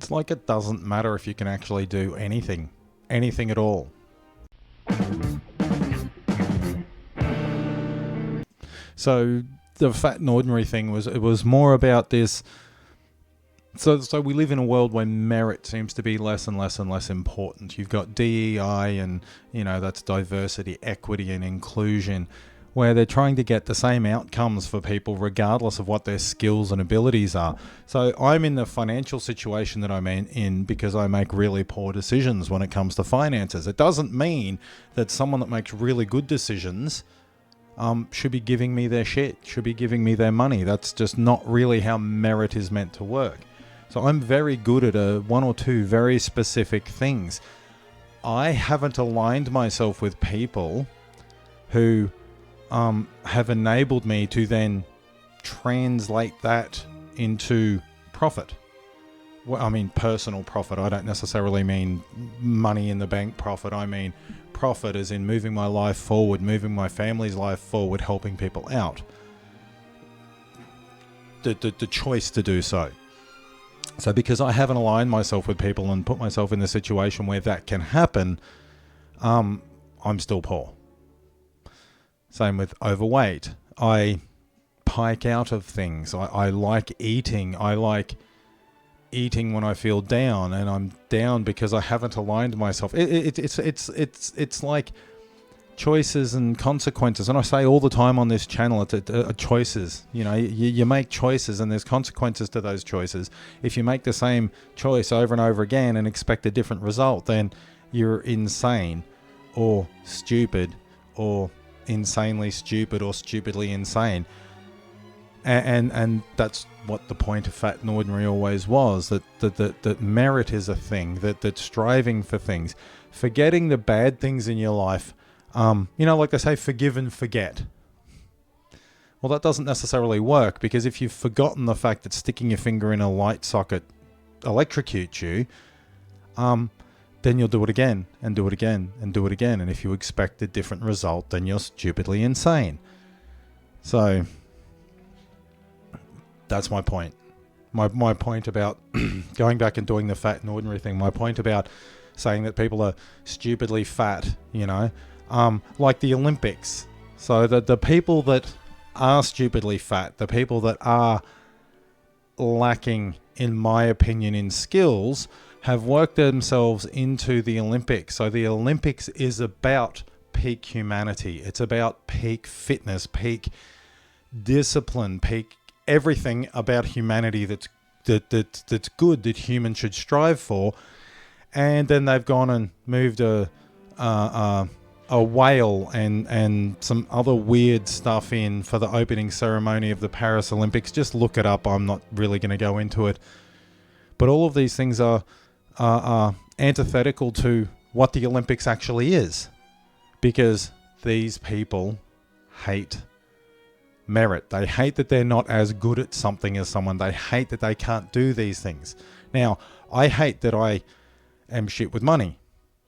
It's like it doesn't matter if you can actually do anything at all. So the fat and ordinary thing was more about this. So we live in a world where merit seems to be less and less and less important. You've got DEI and, that's diversity, equity and inclusion, where they're trying to get the same outcomes for people regardless of what their skills and abilities are. So I'm in the financial situation that I'm in because I make really poor decisions when it comes to finances. It doesn't mean that someone that makes really good decisions should be giving me their shit, should be giving me their money. That's just not really how merit is meant to work. So I'm very good at one or two very specific things. I haven't aligned myself with people who have enabled me to then translate that into profit. Well, I mean personal profit. I don't necessarily mean money in the bank profit. I mean profit as in moving my life forward, moving my family's life forward, helping people out. The choice to do so. So because I haven't aligned myself with people and put myself in the situation where that can happen, I'm still poor. Same with overweight. I pike out of things. I like eating. I like eating when I feel down, and I'm down because I haven't aligned myself. It's like choices and consequences. And I say all the time on this channel, it's choices. You make choices and there's consequences to those choices. If you make the same choice over and over again and expect a different result, then you're insane or stupid or insanely stupid or stupidly insane. And that's what the point of Fat and Ordinary always was, that merit is a thing, that striving for things, forgetting the bad things in your life. Like they say, forgive and forget. Well, that doesn't necessarily work, because if you've forgotten the fact that sticking your finger in a light socket electrocutes you, then you'll do it again and do it again and do it again. And if you expect a different result, then you're stupidly insane. So that's my point. My point about going back and doing the Fat and Ordinary thing, my point about saying that people are stupidly fat, like the Olympics. So the people that are stupidly fat, the people that are lacking, in my opinion, in skills, have worked themselves into the Olympics. So the Olympics is about peak humanity. It's about peak fitness, peak discipline, peak everything about humanity that's good, that humans should strive for. And then they've gone and moved a whale and some other weird stuff in for the opening ceremony of the Paris Olympics. Just look it up. I'm not really going to go into it. But all of these things are antithetical to what the Olympics actually is, because these people hate merit. They hate that they're not as good at something as someone. They hate that they can't do these things. Now, I hate that I am shit with money,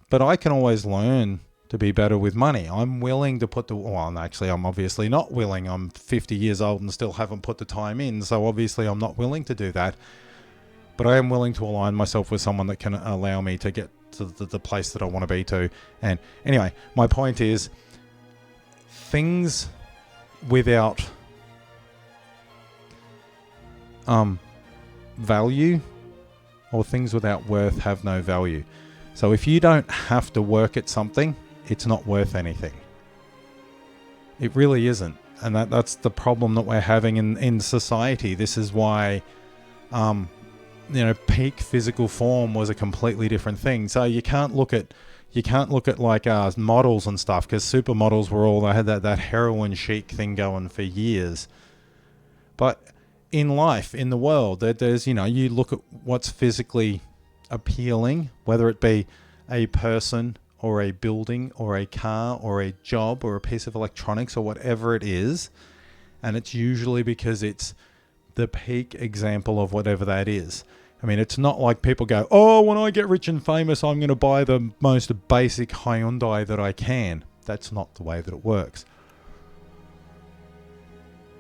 but I can always learn to be better with money. I'm willing to put I'm obviously not willing. I'm 50 years old and still haven't put the time in, so obviously I'm not willing to do that. But I am willing to align myself with someone that can allow me to get to the place that I want to be to. And anyway, my point is, things without value, or things without worth, have no value. So if you don't have to work at something, it's not worth anything. It really isn't. And that's the problem that we're having in society. This is why peak physical form was a completely different thing. So you can't look at like models and stuff, because supermodels they had that heroin chic thing going for years. But in life, in the world, there's you look at what's physically appealing, whether it be a person or a building or a car or a job or a piece of electronics or whatever it is, and it's usually because it's the peak example of whatever that is. I mean, it's not like people go, oh, when I get rich and famous, I'm going to buy the most basic Hyundai that I can. That's not the way that it works.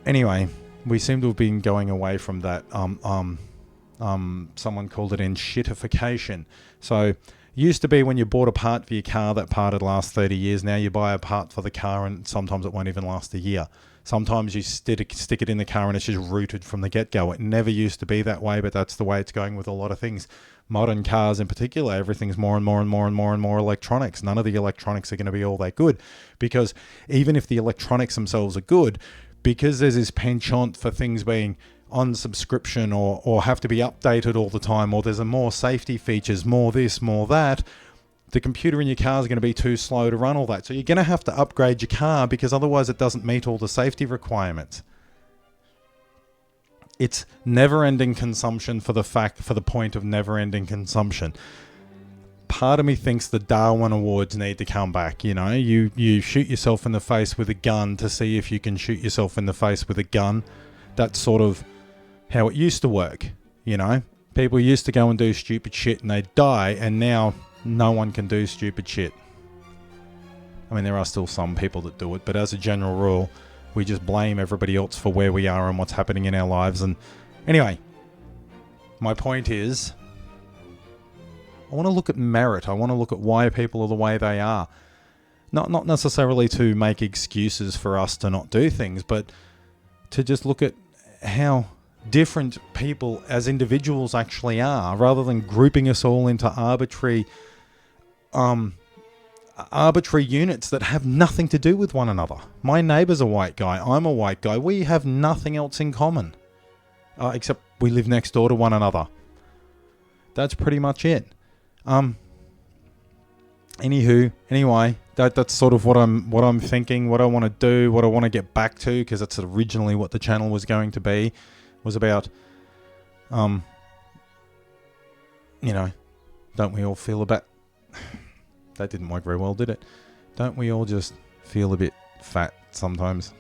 Anyway, we seem to have been going away from that. Someone called it enshittification. So used to be when you bought a part for your car, that part would last 30 years. Now you buy a part for the car and sometimes it won't even last a year. Sometimes you stick it in the car and it's just rooted from the get-go. It never used to be that way, but that's the way it's going with a lot of things. Modern cars in particular, everything's more and more and more and more and more electronics. None of the electronics are going to be all that good, because even if the electronics themselves are good, because there's this penchant for things being on subscription or have to be updated all the time, or there's a more safety features, more this, more that, the computer in your car is going to be too slow to run all that. So you're going to have to upgrade your car, because otherwise it doesn't meet all the safety requirements. It's never-ending consumption for the point of never-ending consumption. Part of me thinks the Darwin Awards need to come back. You know, you shoot yourself in the face with a gun to see if you can shoot yourself in the face with a gun. That's sort of how it used to work. You know, people used to go and do stupid shit and they'd die, and now no one can do stupid shit. I mean, there are still some people that do it, but as a general rule, we just blame everybody else for where we are and what's happening in our lives. And anyway, my point is, I want to look at merit. I want to look at why people are the way they are. Not necessarily to make excuses for us to not do things, but to just look at how different people as individuals actually are, rather than grouping us all into arbitrary units that have nothing to do with one another. My neighbour's a white guy. I'm a white guy. We have nothing else in common, except we live next door to one another. That's pretty much it. Anyway, that's sort of what I'm thinking, what I want to do, what I want to get back to, because that's originally what the channel was going to be, was about, don't we all feel a bit... That didn't work very well, did it? Don't we all just feel a bit fat sometimes?